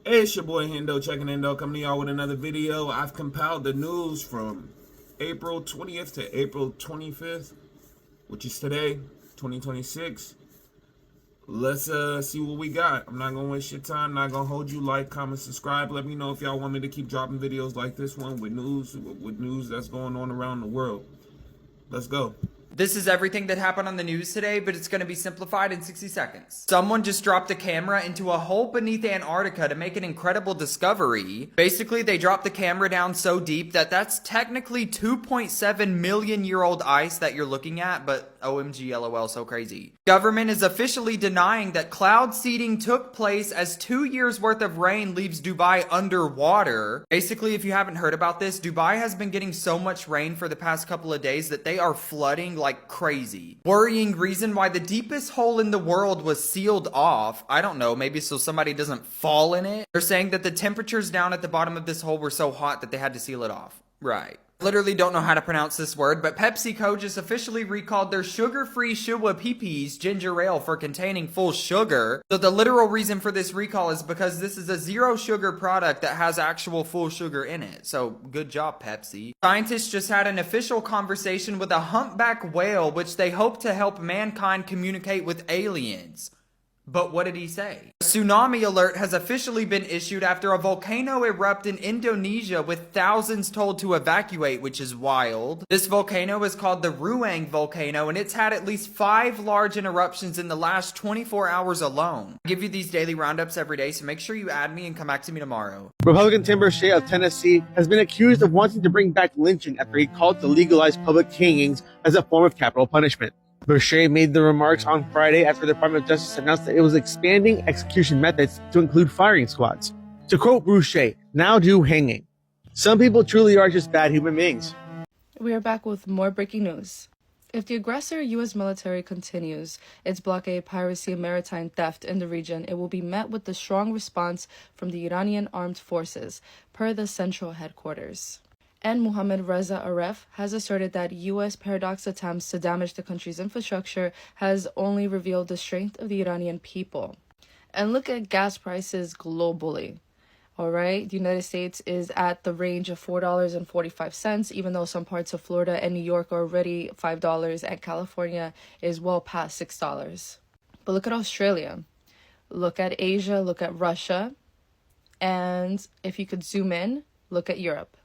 Hey, it's your boy Hendo checking in, though, coming to y'all with another video. I've compiled the news from April 20th to April 25th, which is today, 2026. Let's see what we got. I'm not gonna waste your time, not gonna hold you. Like, comment, subscribe. Let me know if y'all want me to keep dropping videos like this one with news that's going on around the world. Let's go. This is everything that happened on the news today, but it's going to be simplified in 60 seconds. Someone just dropped a camera into a hole beneath Antarctica to make an incredible discovery. Basically, they dropped the camera down so deep that that's technically 2.7 million year old ice that you're looking at, but OMG LOL, so crazy. Government is officially denying that cloud seeding took place as 2 years worth of rain leaves Dubai underwater. Basically, if you haven't heard about this, Dubai has been getting so much rain for the past couple of days that they are flooding like crazy. Worrying reason why the deepest hole in the world was sealed off. I don't know, maybe so somebody doesn't fall in it. They're saying that the temperatures down at the bottom of this hole were so hot that they had to seal it off. Right. Literally don't know how to pronounce this word, but PepsiCo just officially recalled their sugar-free Shua Peepees ginger ale for containing full sugar. So the literal reason for this recall is because this is a zero sugar product that has actual full sugar in it. So good job, Pepsi. Scientists just had an official conversation with a humpback whale, which they hope to help mankind communicate with aliens. But what did he say? A tsunami alert has officially been issued after a volcano erupted in Indonesia with thousands told to evacuate, which is wild. This volcano is called the Ruang volcano, and it's had at least 5 large eruptions in the last 24 hours alone. I give you these daily roundups every day, so make sure you add me and come back to me tomorrow. Republican Tim Burchett of Tennessee has been accused of wanting to bring back lynching after he called to legalize public hangings as a form of capital punishment. Burchett made the remarks on Friday after the Department of Justice announced that it was expanding execution methods to include firing squads. To quote Burchett, "Now do hanging. Some people truly are just bad human beings." We are back with more breaking news. If the aggressor U.S. military continues its blockade, piracy, and maritime theft in the region, it will be met with a strong response from the Iranian armed forces, per the central headquarters. And Mohammad Reza Aref has asserted that U.S. paradox attempts to damage the country's infrastructure has only revealed the strength of the Iranian people. And look at gas prices globally. All right, the United States is at the range of $4.45, even though some parts of Florida and New York are already $5, and California is well past $6. But look at Australia. Look at Asia, look at Russia. And if you could zoom in, look at Europe.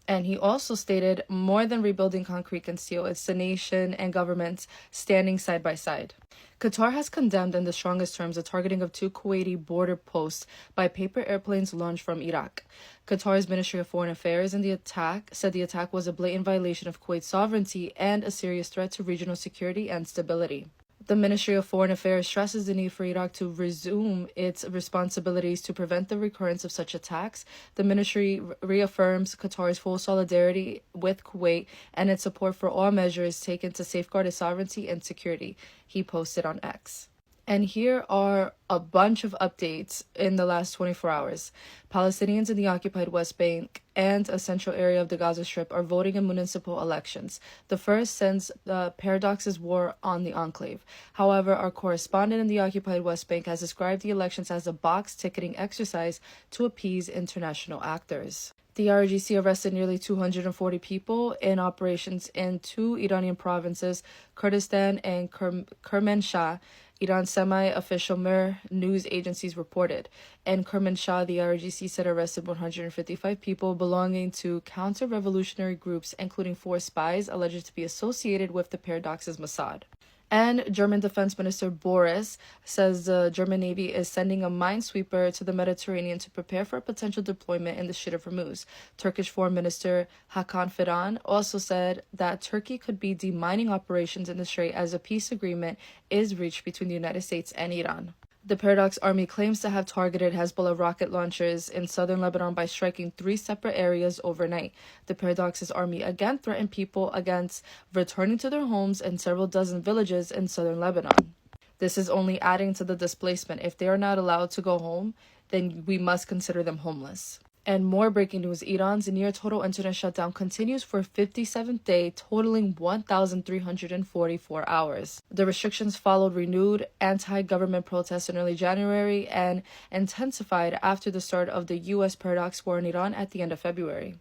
And he also stated, more than rebuilding concrete and steel, it's the nation and governments standing side by side. Qatar has condemned in the strongest terms the targeting of 2 Kuwaiti border posts by paper airplanes launched from Iraq. Qatar's Ministry of Foreign Affairs said the attack was a blatant violation of Kuwait's sovereignty and a serious threat to regional security and stability. The Ministry of Foreign Affairs stresses the need for Iraq to resume its responsibilities to prevent the recurrence of such attacks. The ministry reaffirms Qatar's full solidarity with Kuwait and its support for all measures taken to safeguard its sovereignty and security, he posted on X. And here are a bunch of updates in the last 24 hours. Palestinians in the occupied West Bank and a central area of the Gaza Strip are voting in municipal elections, the first since the Paradox's war on the enclave. However, our correspondent in the occupied West Bank has described the elections as a box ticketing exercise to appease international actors. The RGC arrested nearly 240 people in operations in 2 Iranian provinces, Kurdistan and Kermanshah. Iran's semi-official Mir news agencies reported. In Kermanshah, the RGC said arrested 155 people belonging to counter-revolutionary groups, including 4 spies alleged to be associated with the Paradox's Mossad. And German Defense Minister Boris says the German Navy is sending a minesweeper to the Mediterranean to prepare for a potential deployment in the Strait of Hormuz. Turkish Foreign Minister Hakan Fidan also said that Turkey could be demining operations in the Strait as a peace agreement is reached between the United States and Iran. The Paradox Army claims to have targeted Hezbollah rocket launchers in southern Lebanon by striking 3 separate areas overnight. The Paradox's army again threatened people against returning to their homes in several dozen villages in southern Lebanon. This is only adding to the displacement. If they are not allowed to go home, then we must consider them homeless. And more breaking news, Iran's near total internet shutdown continues for 57th day, totaling 1,344 hours. The restrictions followed renewed anti-government protests in early January and intensified after the start of the U.S. paradox war in Iran at the end of February.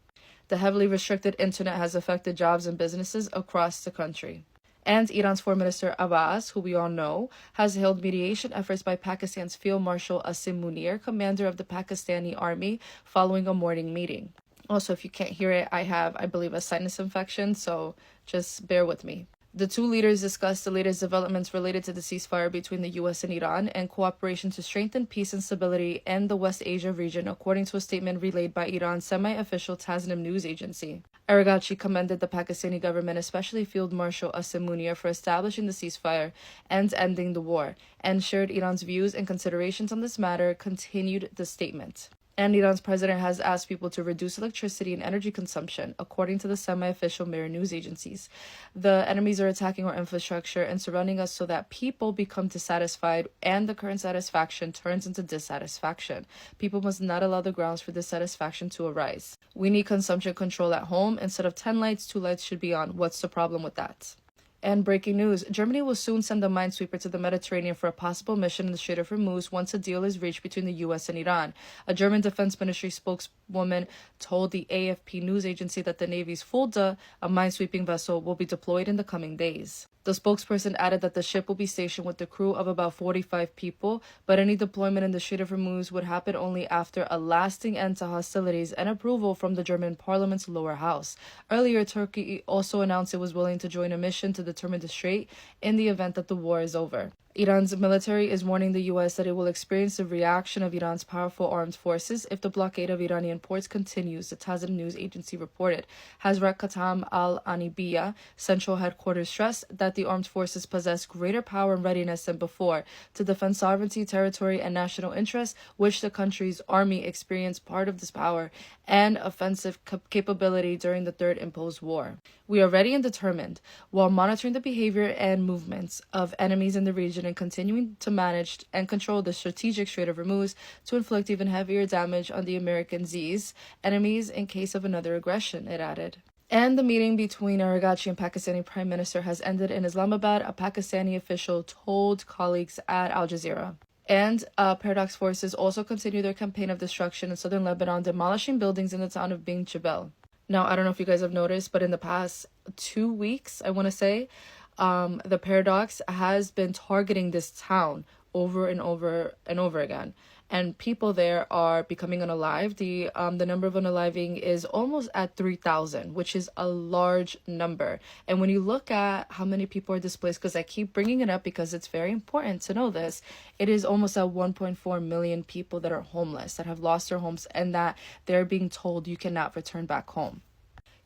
The heavily restricted internet has affected jobs and businesses across the country. And Iran's Foreign Minister Abbas, who we all know, has hailed mediation efforts by Pakistan's Field Marshal Asim Munir, commander of the Pakistani army, following a morning meeting. Also, if you can't hear it, I believe, a sinus infection, so just bear with me. The two leaders discussed the latest developments related to the ceasefire between the U.S. and Iran and cooperation to strengthen peace and stability in the West Asia region, according to a statement relayed by Iran's semi-official Tasnim news agency. Araghchi commended the Pakistani government, especially Field Marshal Asim Munir, for establishing the ceasefire and ending the war, and shared Iran's views and considerations on this matter, continued the statement. And Iran's president has asked people to reduce electricity and energy consumption, according to the semi-official mirror news agencies. The enemies are attacking our infrastructure and surrounding us so that people become dissatisfied and the current satisfaction turns into dissatisfaction. People must not allow the grounds for dissatisfaction to arise. We need consumption control at home. Instead of 10 lights, 2 lights should be on. What's the problem with that? And breaking news, Germany will soon send a minesweeper to the Mediterranean for a possible mission in the Strait of Hormuz once a deal is reached between the U.S. and Iran. A German Defense Ministry spokeswoman told the AFP news agency that the Navy's Fulda, a minesweeping vessel, will be deployed in the coming days. The spokesperson added that the ship will be stationed with a crew of about 45 people, but any deployment in the Strait of Hormuz would happen only after a lasting end to hostilities and approval from the German parliament's lower house. Earlier, Turkey also announced it was willing to join a mission to determine the strait in the event that the war is over. Iran's military is warning the U.S. that it will experience the reaction of Iran's powerful armed forces if the blockade of Iranian ports continues, the Tasnim news agency reported. Hazrat Khatam al-Anibiyah Central Headquarters stressed that the armed forces possess greater power and readiness than before to defend sovereignty, territory, and national interests, which the country's army experienced part of this power and offensive capability during the Third Imposed War. We are ready and determined, while monitoring the behavior and movements of enemies in the region and continuing to manage and control the strategic Strait of Hormuz to inflict even heavier damage on the Americans' enemies in case of another aggression, it added. And the meeting between Araghchi and Pakistani Prime Minister has ended in Islamabad, a Pakistani official told colleagues at Al Jazeera. And Paradox forces also continue their campaign of destruction in southern Lebanon, demolishing buildings in the town of Bing Jebel. Now, I don't know if you guys have noticed, but in the past 2 weeks, I want to say, the Paradox has been targeting this town over and over and over again. And people there are becoming unalived. The number of unaliving is almost at 3,000, which is a large number. And when you look at how many people are displaced, because I keep bringing it up because it's very important to know this, it is almost at 1.4 million people that are homeless, that have lost their homes, and that they're being told you cannot return back home.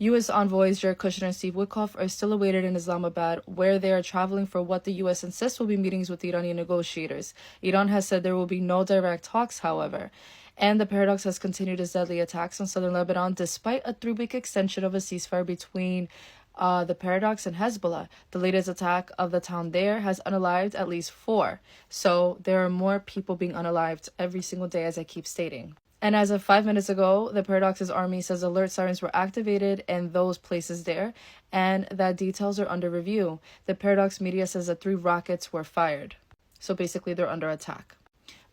U.S. envoys Jared Kushner and Steve Witkoff are still awaited in Islamabad, where they are traveling for what the U.S. insists will be meetings with Iranian negotiators. Iran has said there will be no direct talks, however. And the Paradox has continued its deadly attacks on southern Lebanon, despite a 3-week extension of a ceasefire between the Paradox and Hezbollah. The latest attack of the town there has unalived at least 4. So there are more people being unalived every single day, as I keep stating. And as of 5 minutes ago, the Paradox's army says alert sirens were activated in those places there, and that details are under review. The Paradox media says that 3 rockets were fired. So basically, they're under attack.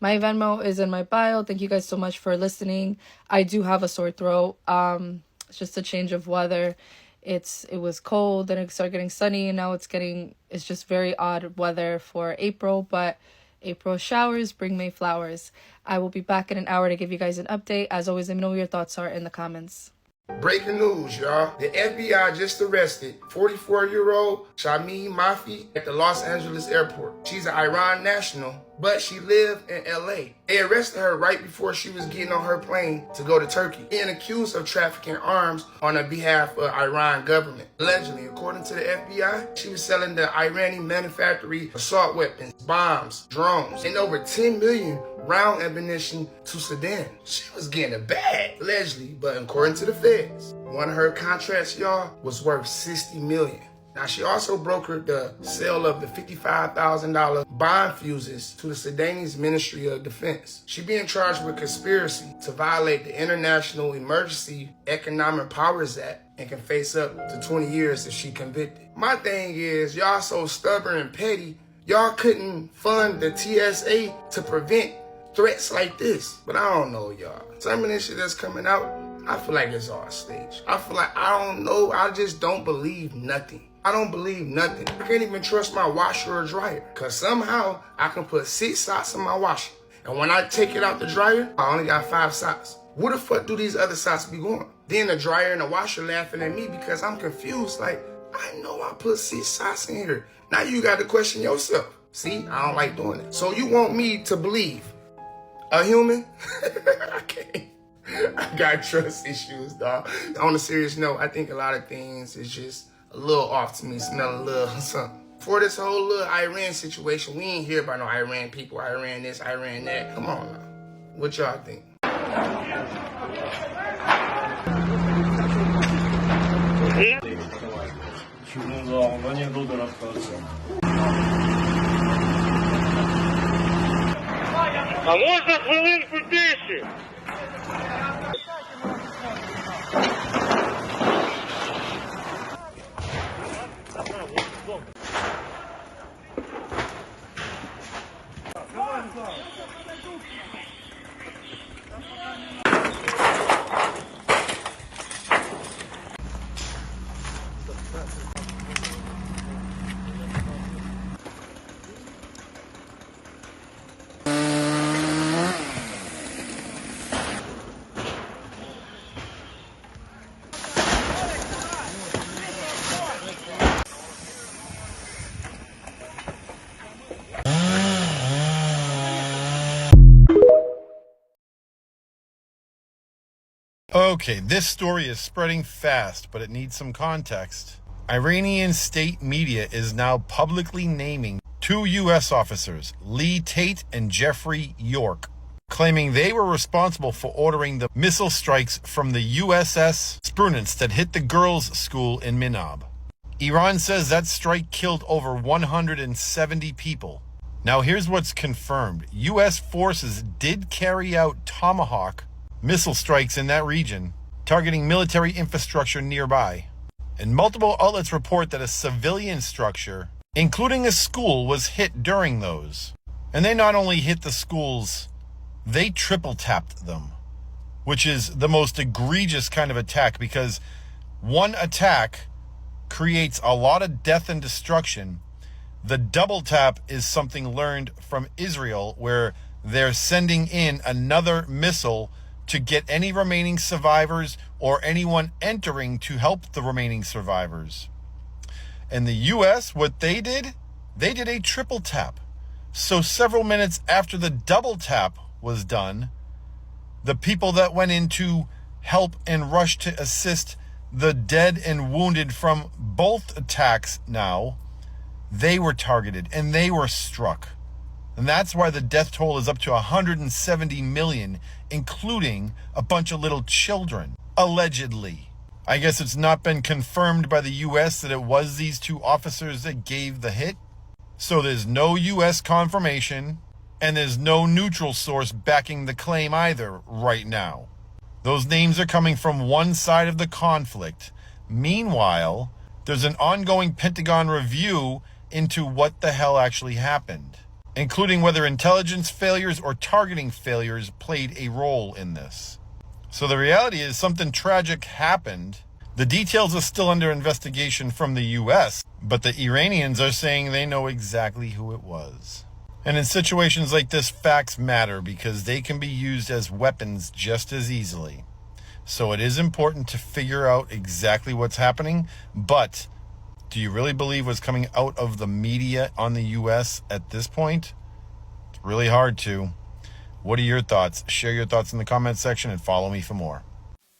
My Venmo is in my bio. Thank you guys so much for listening. I do have a sore throat. It's just a change of weather. It was cold, then it started getting sunny, and now it's just very odd weather for April, but April showers bring May flowers. I will be back in an hour to give you guys an update. As always, let me know what your thoughts are in the comments. Breaking news, y'all. The FBI just arrested 44-year-old Shameen Mafi at the Los Angeles airport. She's an Iran national, but she lived in LA. They arrested her right before she was getting on her plane to go to Turkey and accused of trafficking arms on the behalf of Iran government. Allegedly, according to the FBI, she was selling the Iranian manufactured assault weapons, bombs, drones, and over 10 million round ammunition to Sudan. She was getting a bag, allegedly, but according to the feds, one of her contracts, y'all, was worth $60 million. Now, she also brokered the sale of the $55,000 bond fuses to the Sudanese Ministry of Defense. She being charged with conspiracy to violate the International Emergency Economic Powers Act and can face up to 20 years if she convicted. My thing is, y'all so stubborn and petty, y'all couldn't fund the TSA to prevent threats like this. But I don't know, y'all. Some of this shit that's coming out, I feel like it's all staged. I feel like, I don't know, I just don't believe nothing. I don't believe nothing. I can't even trust my washer or dryer, because somehow I can put 6 socks in my washer. And when I take it out the dryer, I only got 5 socks. Where the fuck do these other socks be going? Then the dryer and the washer laughing at me because I'm confused. Like, I know I put 6 socks in here. Now you got to question yourself. See, I don't like doing it. So you want me to believe a human? I can't. I got trust issues, dog. On a serious note, I think a lot of things is just a little off to me, smell a little something. For this whole little Iran situation, we ain't hear about no Iran people, Iran this, Iran that. Come on now. What y'all think? А можна хвилинку тиші? Okay, this story is spreading fast, but it needs some context. Iranian state media is now publicly naming 2 U.S. officers, Lee Tate and Jeffrey York, claiming they were responsible for ordering the missile strikes from the USS Sprunitz that hit the girls' school in Minab. Iran says that strike killed over 170 people. Now here's what's confirmed. U.S. forces did carry out Tomahawk missile strikes in that region, targeting military infrastructure nearby. And multiple outlets report that a civilian structure, including a school, was hit during those. And they not only hit the schools, they triple tapped them, which is the most egregious kind of attack, because one attack creates a lot of death and destruction. The double tap is something learned from Israel, where they're sending in another missile to get any remaining survivors or anyone entering to help the remaining survivors. And the US, what they did a triple tap. So several minutes after the double tap was done, the people that went in to help and rush to assist the dead and wounded from both attacks now, they were targeted and they were struck. And that's why the death toll is up to 170 million, including a bunch of little children, allegedly. I guess it's not been confirmed by the U.S. that it was these 2 officers that gave the hit. So there's no U.S. confirmation, and there's no neutral source backing the claim either right now. Those names are coming from one side of the conflict. Meanwhile, there's an ongoing Pentagon review into what the hell actually happened, including whether intelligence failures or targeting failures played a role in this. So the reality is something tragic happened. The details are still under investigation from the US, but the Iranians are saying they know exactly who it was. And in situations like this, facts matter because they can be used as weapons just as easily. So it is important to figure out exactly what's happening, but do you really believe what's coming out of the media on the U.S. at this point? It's really hard to. What are your thoughts? Share your thoughts in the comment section and follow me for more.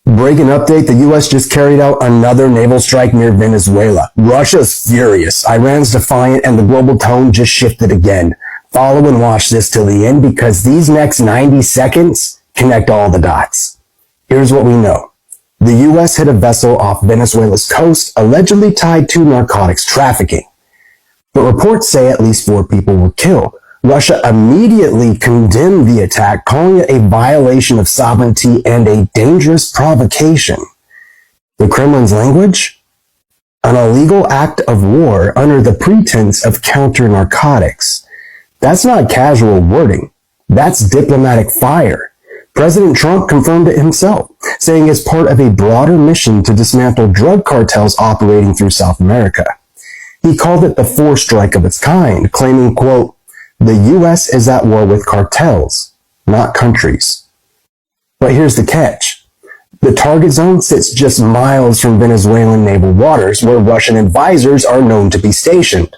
Breaking update, the U.S. just carried out another naval strike near Venezuela. Russia's furious, Iran's defiant, and the global tone just shifted again. Follow and watch this till the end because these next 90 seconds connect all the dots. Here's what we know. The U.S. hit a vessel off Venezuela's coast allegedly tied to narcotics trafficking. But reports say at least 4 people were killed. Russia immediately condemned the attack, calling it a violation of sovereignty and a dangerous provocation. The Kremlin's language? An illegal act of war under the pretense of counter-narcotics. That's not casual wording. That's diplomatic fire. President Trump confirmed it himself, saying it's part of a broader mission to dismantle drug cartels operating through South America. He called it the fourth strike of its kind, claiming, quote, "The U.S. is at war with cartels, not countries." But here's the catch. The target zone sits just miles from Venezuelan naval waters, where Russian advisors are known to be stationed.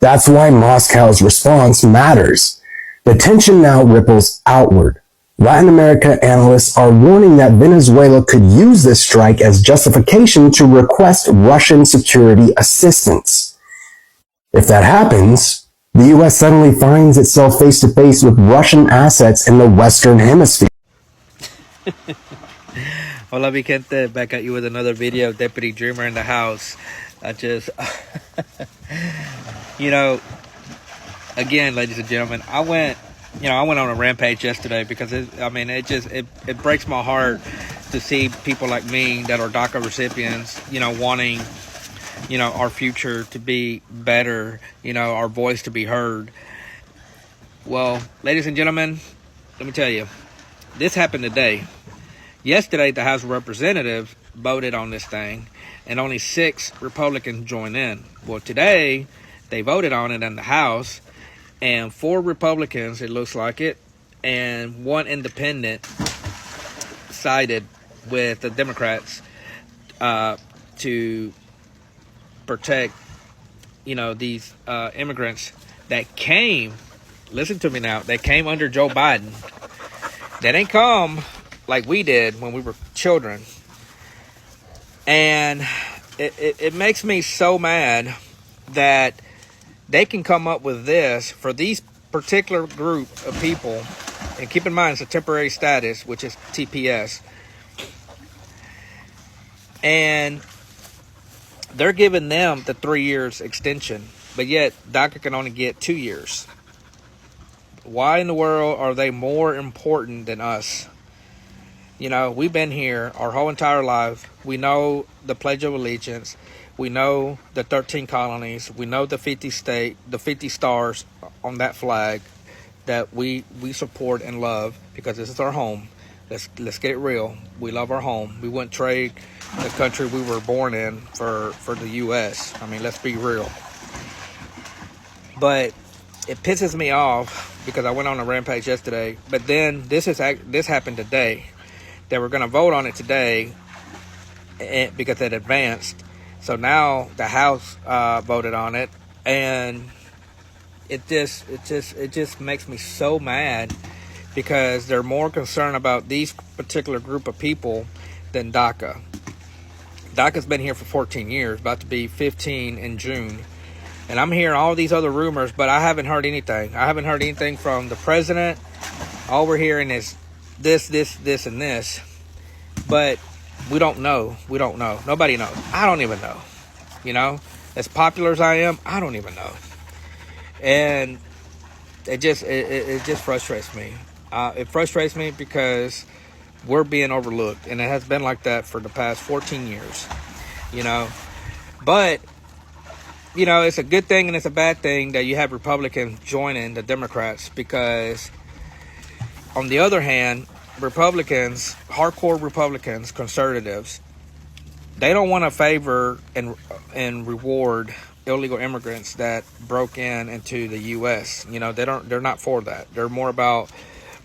That's why Moscow's response matters. The tension now ripples outward. Latin America analysts are warning that Venezuela could use this strike as justification to request Russian security assistance. If that happens, the U.S. suddenly finds itself face to face with Russian assets in the Western Hemisphere. Hola, mi gente. Back at you with another video. Deputy Dreamer in the house. I just, again, ladies and gentlemen, I went on a rampage yesterday because it breaks my heart to see people like me that are DACA recipients, wanting, our future to be better, our voice to be heard. Well, ladies and gentlemen, let me tell you, this happened today. Yesterday, the House of Representatives voted on this thing, and only 6 Republicans joined in. Well, today, they voted on it in the House, and 4 Republicans, it looks like it, and 1 independent sided with the Democrats to protect, these immigrants that came, listen to me now, they came under Joe Biden. They didn't come like we did when we were children. And it makes me so mad that they can come up with this for these particular group of people. And keep in mind, it's a temporary status, which is TPS. And they're giving them the 3 years extension, but yet DACA can only get 2 years. Why in the world are they more important than us? We've been here our whole entire life. We know the Pledge of Allegiance. We know the 13 colonies. We know the 50 stars on that flag that we support and love because this is our home. Let's get it real. We love our home. We wouldn't trade the country we were born in for the U.S. Let's be real. But it pisses me off because I went on a rampage yesterday. But then this happened today. They were going to vote on it today because it advanced. So now the House voted on it, and it just makes me so mad because they're more concerned about these particular group of people than DACA. DACA's been here for 14 years, about to be 15 in June. And I'm hearing all these other rumors, but I haven't heard anything. I haven't heard anything from the president. All we're hearing is this, and this. But we don't know. Nobody knows. I don't even know. As popular as I am, I don't even know. And it just frustrates me. It frustrates me because we're being overlooked, and it has been like that for the past 14 years. But it's a good thing and it's a bad thing that you have Republicans joining the Democrats, because on the other hand, Republicans, hardcore Republicans, conservatives, they don't want to favor and reward illegal immigrants that broke into the U.S. They're not for that. They're more about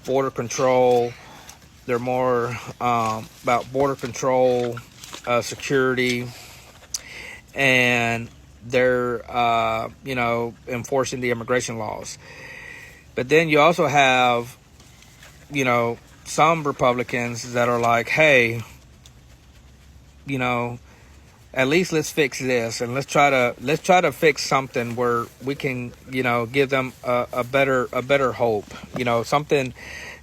border control. They're more about border control, security, and they're enforcing the immigration laws. But then you also have some Republicans that are like, hey, at least let's fix this, and let's try to fix something where we can give them a better hope, something,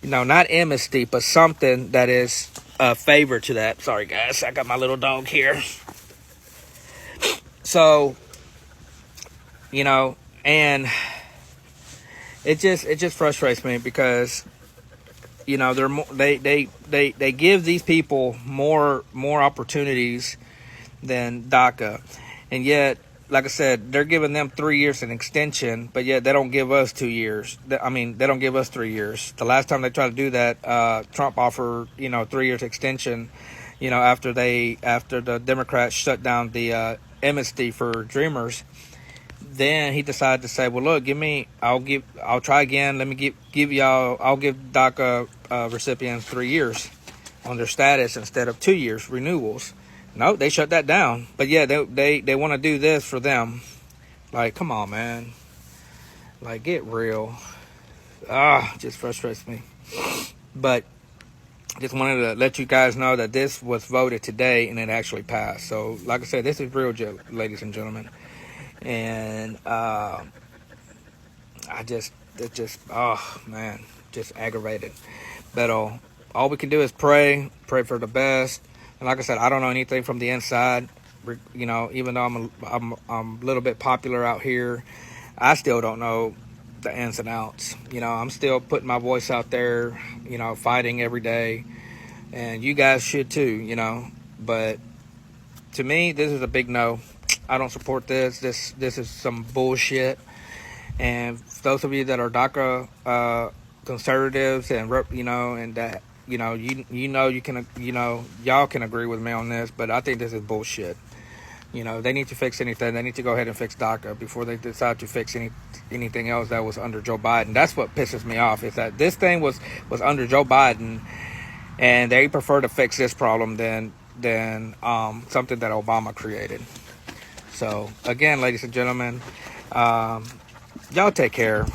not amnesty, but something that is favor to that. Sorry, guys. I got my little dog here. So, you know, and it just frustrates me because, you know, they give these people more opportunities than DACA, and yet, like I said, they're giving them 3 years an extension, but yet they don't give us 2 years. They don't give us 3 years. The last time they tried to do that, Trump offered, 3 years extension, after the Democrats shut down the amnesty for Dreamers. Then he decided to say, well, look, I'll try again. Let me I'll give DACA recipients 3 years on their status instead of 2 years renewals. No, they shut that down. But yeah, they want to do this for them. Like, come on, man. Like, get real. Just frustrates me. But just wanted to let you guys know that this was voted today and it actually passed. So, like I said, this is real, ladies and gentlemen. And just aggravated. But all we can do is pray for the best. And like I said, I don't know anything from the inside. Even though I'm a little bit popular out here, I still don't know the ins and outs. I'm still putting my voice out there, fighting every day. And you guys should too, But to me, this is a big no. I don't support this. This is some bullshit. And those of you that are DACA conservatives and and that y'all can agree with me on this, but I think this is bullshit. They need to fix anything. They need to go ahead and fix DACA before they decide to fix anything else that was under Joe Biden. That's what pisses me off, is that this thing was under Joe Biden, and they prefer to fix this problem than something that Obama created. So again, ladies and gentlemen, y'all take care.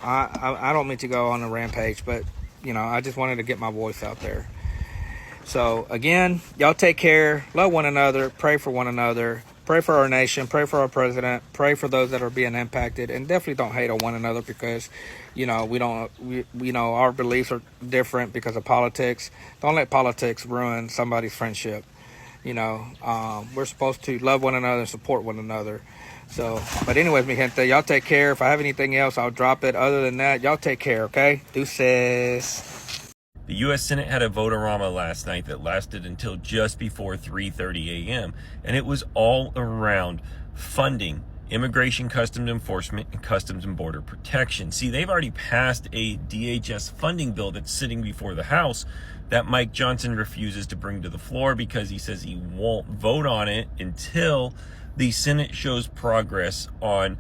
I don't mean to go on a rampage, but I just wanted to get my voice out there. So again, y'all take care, love one another, pray for one another, pray for our nation, pray for our president, pray for those that are being impacted, and definitely don't hate on one another because, our beliefs are different because of politics. Don't let politics ruin somebody's friendship. We're supposed to love one another and support one another. So, but anyways, mi gente, y'all take care. If I have anything else, I'll drop it. Other than that, y'all take care, okay? Deuces. The U.S. Senate had a vote-a-rama last night that lasted until just before 3:30 a.m., and it was all around funding Immigration Customs Enforcement and Customs and Border Protection. See, they've already passed a DHS funding bill that's sitting before the House that Mike Johnson refuses to bring to the floor because he says he won't vote on it until the Senate shows progress on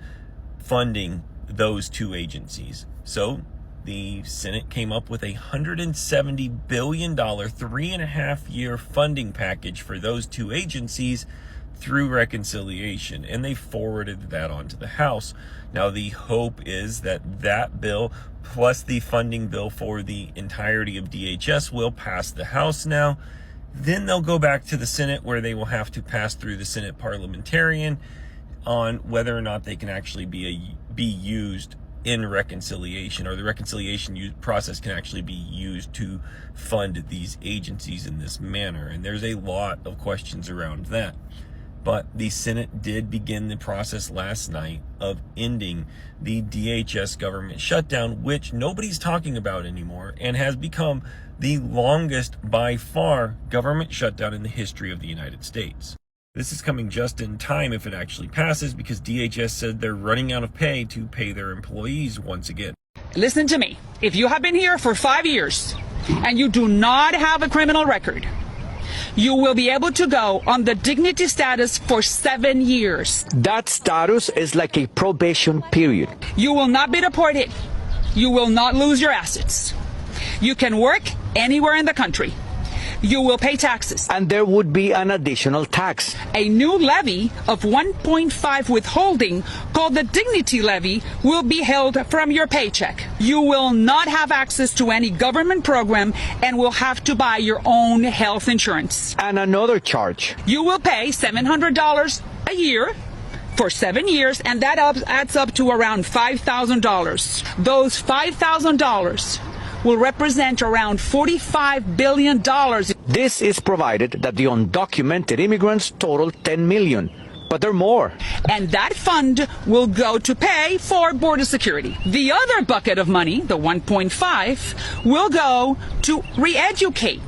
funding those two agencies. So the Senate came up with $170 billion, 3.5-year funding package for those two agencies through reconciliation, and they forwarded that on to the House. Now the hope is that that bill plus the funding bill for the entirety of DHS will pass the House now. Then they'll go back to the Senate, where they will have to pass through the Senate parliamentarian on whether or not they can actually be used in reconciliation, or the reconciliation process can actually be used to fund these agencies in this manner. And there's a lot of questions around that. But the Senate did begin the process last night of ending the DHS government shutdown, which nobody's talking about anymore, and has become the longest by far government shutdown in the history of the United States. This is coming just in time if it actually passes, because DHS said they're running out of pay to pay their employees once again. Listen to me. If you have been here for 5 years and you do not have a criminal record, you will be able to go on the dignity status for 7 years. That status is like a probation period. You will not be deported. You will not lose your assets. You can work anywhere in the country. You will pay taxes. And there would be an additional tax. A new levy of 1.5 withholding, called the dignity levy, will be held from your paycheck. You will not have access to any government program and will have to buy your own health insurance. And another charge. You will pay $700 a year for 7 years, and that adds up to around $5,000. Those $5,000 will represent around $45 billion. This is provided that the undocumented immigrants total 10 million. But there are more. And that fund will go to pay for border security. The other bucket of money, the 1.5, will go to re-educate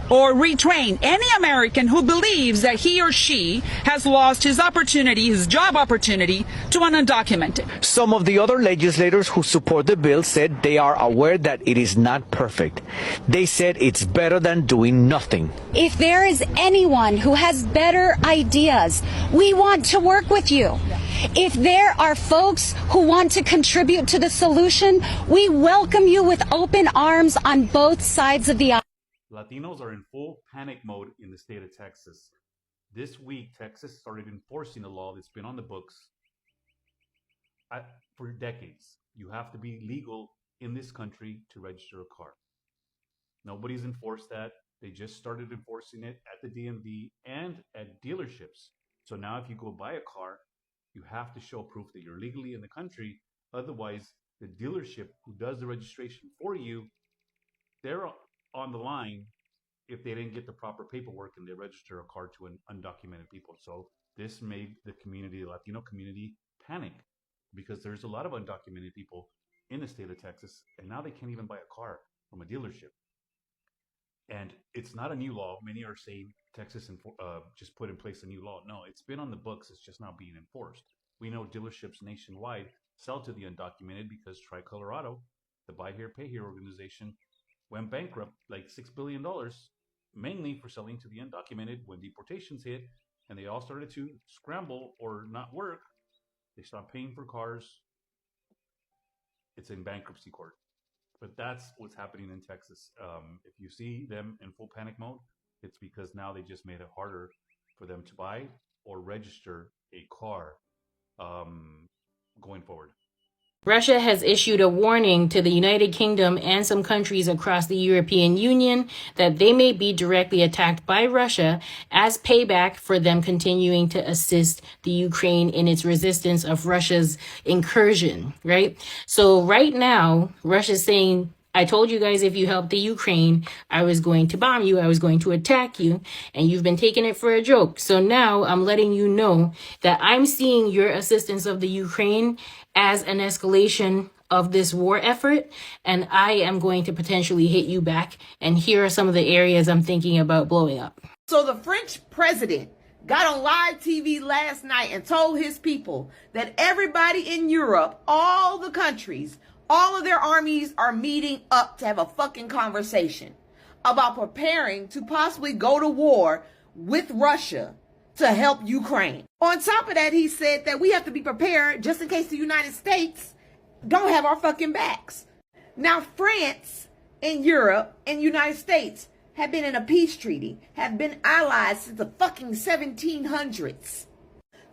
or retrain any American who believes that he or she has lost his opportunity, his job opportunity, to an undocumented. Some of the other legislators who support the bill said they are aware that it is not perfect. They said it's better than doing nothing. If there is anyone who has better ideas, we want to work with you. If there are folks who want to contribute to the solution, we welcome you with open arms on both sides of the aisle. Latinos are in full panic mode in the state of Texas. This week, Texas started enforcing a law that's been on the books for decades. You have to be legal in this country to register a car. Nobody's enforced that. They just started enforcing it at the DMV and at dealerships. So now if you go buy a car, you have to show proof that you're legally in the country. Otherwise, the dealership who does the registration for you, they're on the line if they didn't get the proper paperwork and they register a car to undocumented people. So this made the community, the Latino community, panic because there's a lot of undocumented people in the state of Texas, and now they can't even buy a car from a dealership. And it's not a new law. Many are saying Texas just put in place a new law. No, it's been on the books. It's just not being enforced. We know dealerships nationwide sell to the undocumented because Tri-Colorado, the Buy Here, Pay Here organization, went bankrupt like $6 billion, mainly for selling to the undocumented. When deportations hit and they all started to scramble or not work, they stopped paying for cars. It's in bankruptcy court. But that's what's happening in Texas. If you see them in full panic mode, it's because now they just made it harder for them to buy or register a car going forward. Russia has issued a warning to the United Kingdom and some countries across the European Union that they may be directly attacked by Russia as payback for them continuing to assist the Ukraine in its resistance of Russia's incursion, right? So right now, Russia's saying, I told you guys if you help the Ukraine, I was going to bomb you, I was going to attack you, and you've been taking it for a joke. So now I'm letting you know that I'm seeing your assistance of the Ukraine as an escalation of this war effort, and I am going to potentially hit you back. And here are some of the areas I'm thinking about blowing up. So the French president got on live TV last night and told his people that everybody in Europe, all the countries, all of their armies are meeting up to have a fucking conversation about preparing to possibly go to war with Russia to help Ukraine. On top of that, he said that we have to be prepared just in case the United States don't have our fucking backs. Now, France and Europe and United States have been in a peace treaty, have been allies since the fucking 1700s.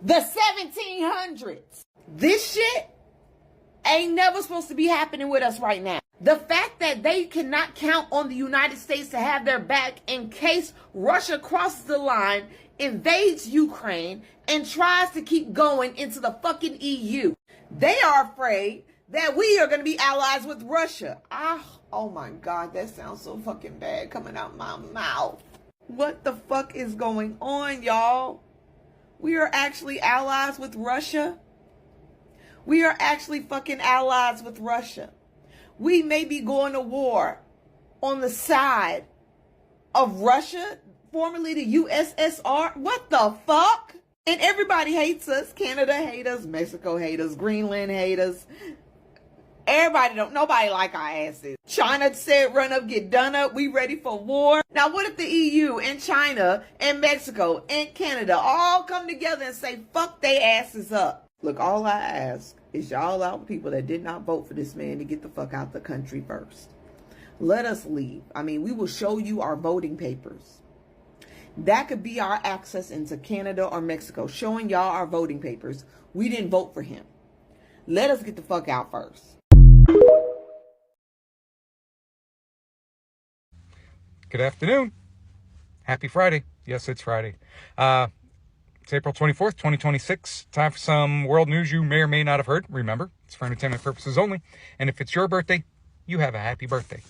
The 1700s. This shit ain't never supposed to be happening with us right now. The fact that they cannot count on the United States to have their back in case Russia crosses the line, invades Ukraine, and tries to keep going into the fucking EU. They are afraid that we are going to be allies with Russia. Oh my God, that sounds so fucking bad coming out my mouth. What the fuck is going on, y'all? We are actually allies with Russia. We are actually fucking allies with Russia. We may be going to war on the side of Russia, formerly the USSR. What the fuck? And everybody hates us. Canada hates us. Mexico hates us. Greenland hates us. Nobody like our asses. China said run up, get done up. We ready for war. Now what if the EU and China and Mexico and Canada all come together and say fuck they asses up? Look, all I ask is y'all out people that did not vote for this man to get the fuck out the country first. Let us leave. I mean, we will show you our voting papers. That could be our access into Canada or Mexico, showing y'all our voting papers. We didn't vote for him. Let us get the fuck out first. Good afternoon. Happy Friday. Yes, it's Friday. It's April 24th, 2026. Time for some world news you may or may not have heard. Remember, it's for entertainment purposes only. And if it's your birthday, you have a happy birthday.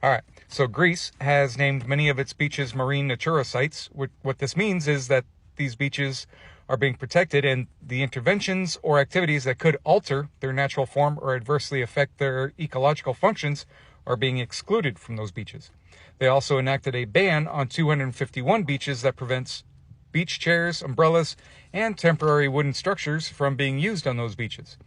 All right, so Greece has named many of its beaches marine Natura sites. What this means is that these beaches are being protected, and the interventions or activities that could alter their natural form or adversely affect their ecological functions are being excluded from those beaches. They also enacted a ban on 251 beaches that prevents beach chairs, umbrellas, and temporary wooden structures from being used on those beaches.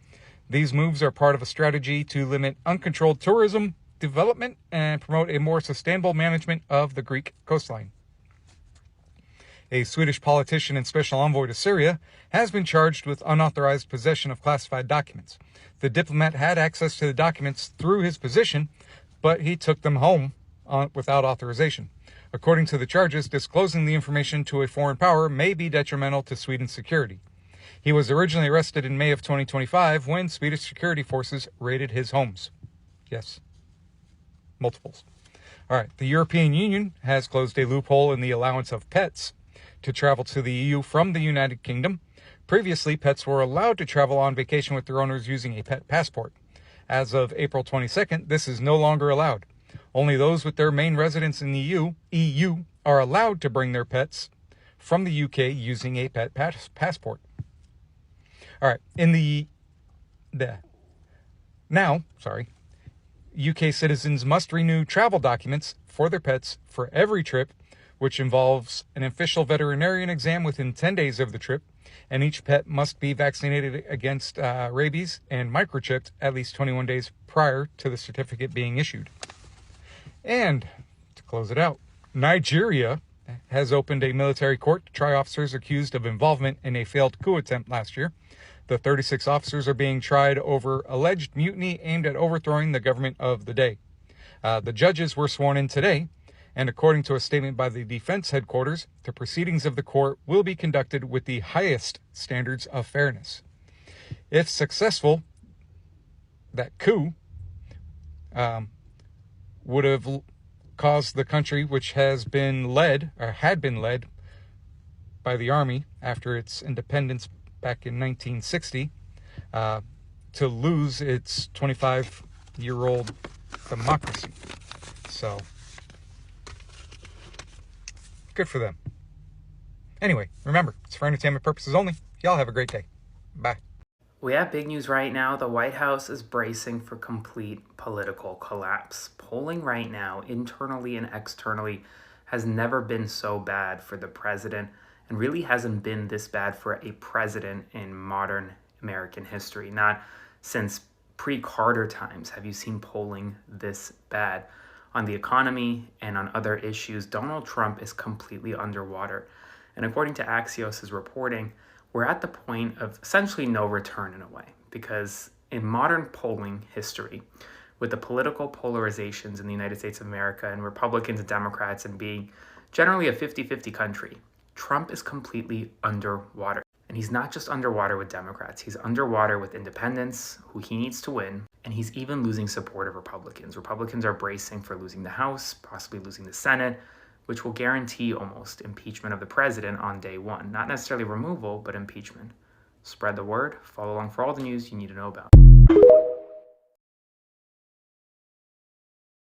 These moves are part of a strategy to limit uncontrolled tourism development and promote a more sustainable management of the Greek coastline. A Swedish politician and special envoy to Syria has been charged with unauthorized possession of classified documents. The diplomat had access to the documents through his position, but he took them home without authorization. According to the charges, disclosing the information to a foreign power may be detrimental to Sweden's security. He was originally arrested in May of 2025 when Swedish security forces raided his homes. Yes, multiples. All right, the European Union has closed a loophole in the allowance of pets to travel to the EU from the United Kingdom. Previously, pets were allowed to travel on vacation with their owners using a pet passport. As of April 22nd, this is no longer allowed. Only those with their main residence in the EU are allowed to bring their pets from the UK using a pet passport. All right, UK citizens must renew travel documents for their pets for every trip, which involves an official veterinarian exam within 10 days of the trip, and each pet must be vaccinated against rabies and microchipped at least 21 days prior to the certificate being issued. And to close it out, Nigeria has opened a military court to try officers accused of involvement in a failed coup attempt last year. The 36 officers are being tried over alleged mutiny aimed at overthrowing the government of the day. The judges were sworn in today, and according to a statement by the defense headquarters, the proceedings of the court will be conducted with the highest standards of fairness. If successful, that coup would have caused the country, which has been led, or had been led, by the army after its independence back in 1960, to lose its 25-year-old democracy. So, good for them. Anyway, remember, it's for entertainment purposes only. Y'all have a great day. Bye. We have big news right now. The White House is bracing for complete political collapse. Polling right now, internally and externally, has never been so bad for the president, and really hasn't been this bad for a president in modern American history. Not since pre-Carter times have you seen polling this bad. On the economy and on other issues, Donald Trump is completely underwater. And according to Axios' reporting, we're at the point of essentially no return in a way, because in modern polling history, with the political polarizations in the United States of America and Republicans and Democrats and being generally a 50-50 country, Trump is completely underwater. And he's not just underwater with Democrats, he's underwater with independents who he needs to win, and he's even losing support of Republicans. Republicans are bracing for losing the House, possibly losing the Senate, which will guarantee almost impeachment of the president on day one. Not necessarily removal, but impeachment. Spread the word, follow along for all the news you need to know about.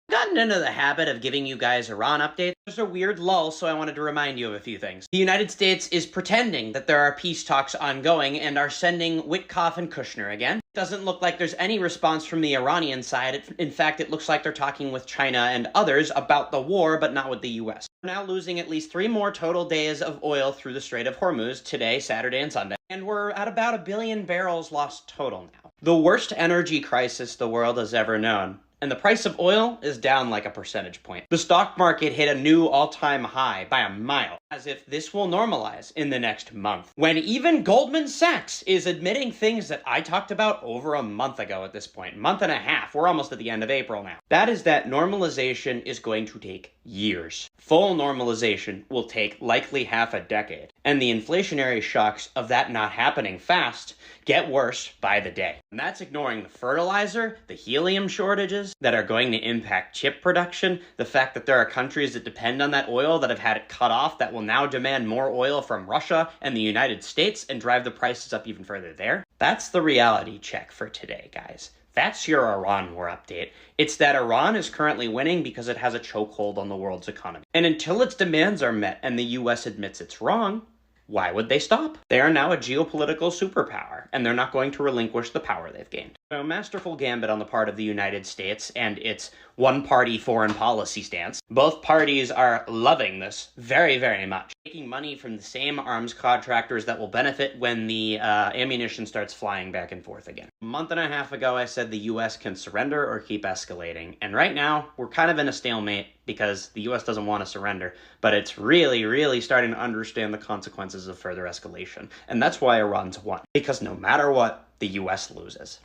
Gotten into the habit of giving you guys Iran updates. There's a weird lull, so I wanted to remind you of a few things. The United States is pretending that there are peace talks ongoing and are sending Witkoff and Kushner again. It doesn't look like there's any response from the Iranian side. In fact, it looks like they're talking with China and others about the war, but not with the US. We're now losing at least 3 more total days of oil through the Strait of Hormuz, today, Saturday, and Sunday. And we're at about 1 billion barrels lost total now. The worst energy crisis the world has ever known. And the price of oil is down like a percentage point. The stock market hit a new all-time high by a mile, as if this will normalize in the next month. When even Goldman Sachs is admitting things that I talked about over a month ago at this point. Month and a half. We're almost at the end of April now. That is that normalization is going to take years. Full normalization will take likely half a decade. And the inflationary shocks of that not happening fast get worse by the day. And that's ignoring the fertilizer, the helium shortages that are going to impact chip production, the fact that there are countries that depend on that oil that have had it cut off that will now demand more oil from Russia and the United States and drive the prices up even further there. That's the reality check for today, guys. That's your Iran war update. It's that Iran is currently winning because it has a chokehold on the world's economy. And until its demands are met and the US admits it's wrong, why would they stop? They are now a geopolitical superpower, and they're not going to relinquish the power they've gained. So, a masterful gambit on the part of the United States and its one-party foreign policy stance. Both parties are loving this very, very much. Taking money from the same arms contractors that will benefit when the ammunition starts flying back and forth again. A month and a half ago, I said the US can surrender or keep escalating. And right now, we're kind of in a stalemate because the US doesn't want to surrender, but it's really, really starting to understand the consequences of further escalation. And that's why Iran's won. Because no matter what, the US loses.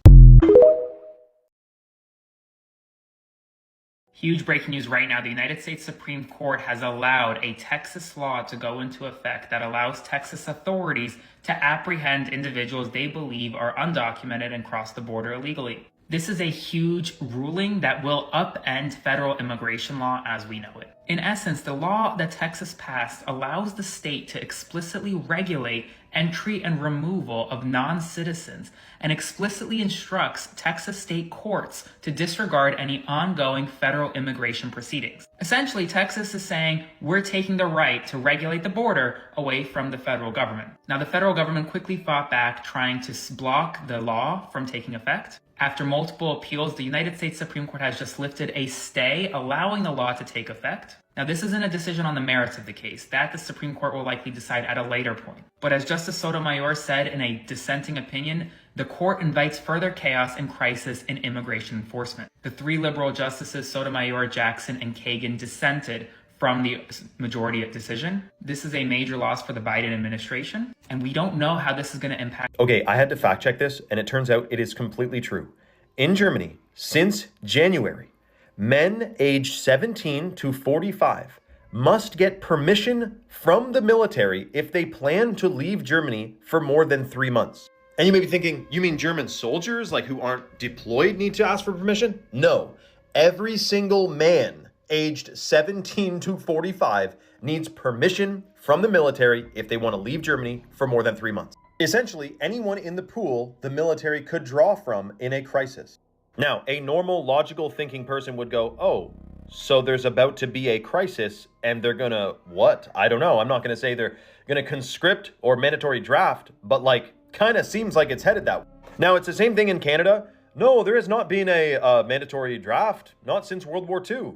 Huge breaking news right now. The United States Supreme Court has allowed a Texas law to go into effect that allows Texas authorities to apprehend individuals they believe are undocumented and cross the border illegally. This is a huge ruling that will upend federal immigration law as we know it. In essence, the law that Texas passed allows the state to explicitly regulate entry and removal of non-citizens and explicitly instructs Texas state courts to disregard any ongoing federal immigration proceedings. Essentially, Texas is saying we're taking the right to regulate the border away from the federal government. Now, the federal government quickly fought back, trying to block the law from taking effect. After multiple appeals, the United States Supreme Court has just lifted a stay, allowing the law to take effect. Now, this isn't a decision on the merits of the case. That the Supreme Court will likely decide at a later point. But as Justice Sotomayor said in a dissenting opinion, the court invites further chaos and crisis in immigration enforcement. The three liberal justices, Sotomayor, Jackson, and Kagan, dissented from the majority decision. This is a major loss for the Biden administration, and we don't know how this is going to impact. Okay, I had to fact check this, and it turns out it is completely true. In Germany, since January, men aged 17 to 45 must get permission from the military if they plan to leave Germany for more than 3 months. And you may be thinking, you mean German soldiers, like who aren't deployed, need to ask for permission? No, every single man aged 17 to 45 needs permission from the military if they want to leave Germany for more than 3 months. Essentially, anyone in the pool the military could draw from in a crisis. Now, a normal, logical thinking person would go, oh, so there's about to be a crisis and they're gonna, what? I don't know. I'm not gonna say they're gonna conscript or mandatory draft, but like, kind of seems like it's headed that way. Now, it's the same thing in Canada. No, there has not been a mandatory draft, not since World War II.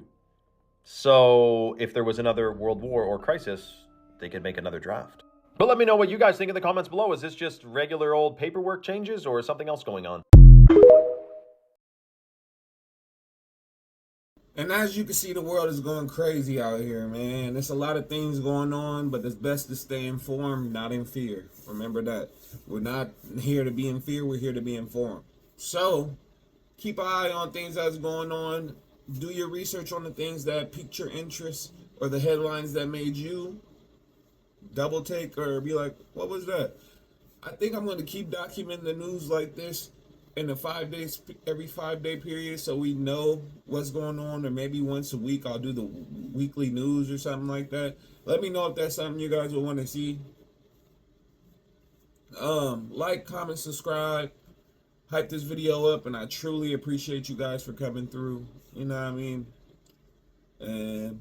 So if there was another world war or crisis, they could make another draft. But let me know what you guys think in the comments below. Is this just regular old paperwork changes or is something else going on? And as you can see, the world is going crazy out here, man. There's a lot of things going on, but it's best to stay informed, not in fear. Remember that. We're not here to be in fear. We're here to be informed. So keep an eye on things that's going on. Do your research on the things that piqued your interest or the headlines that made you double take or be like, what was that? I think I'm going to keep documenting the news like this in the 5 days, every 5 day period, so we know what's going on. Or maybe once a week I'll do the weekly news or something like that. Let me know if that's something you guys will want to see. Like, comment, subscribe, hype this video up, and I truly appreciate you guys for coming through. You know what I mean? And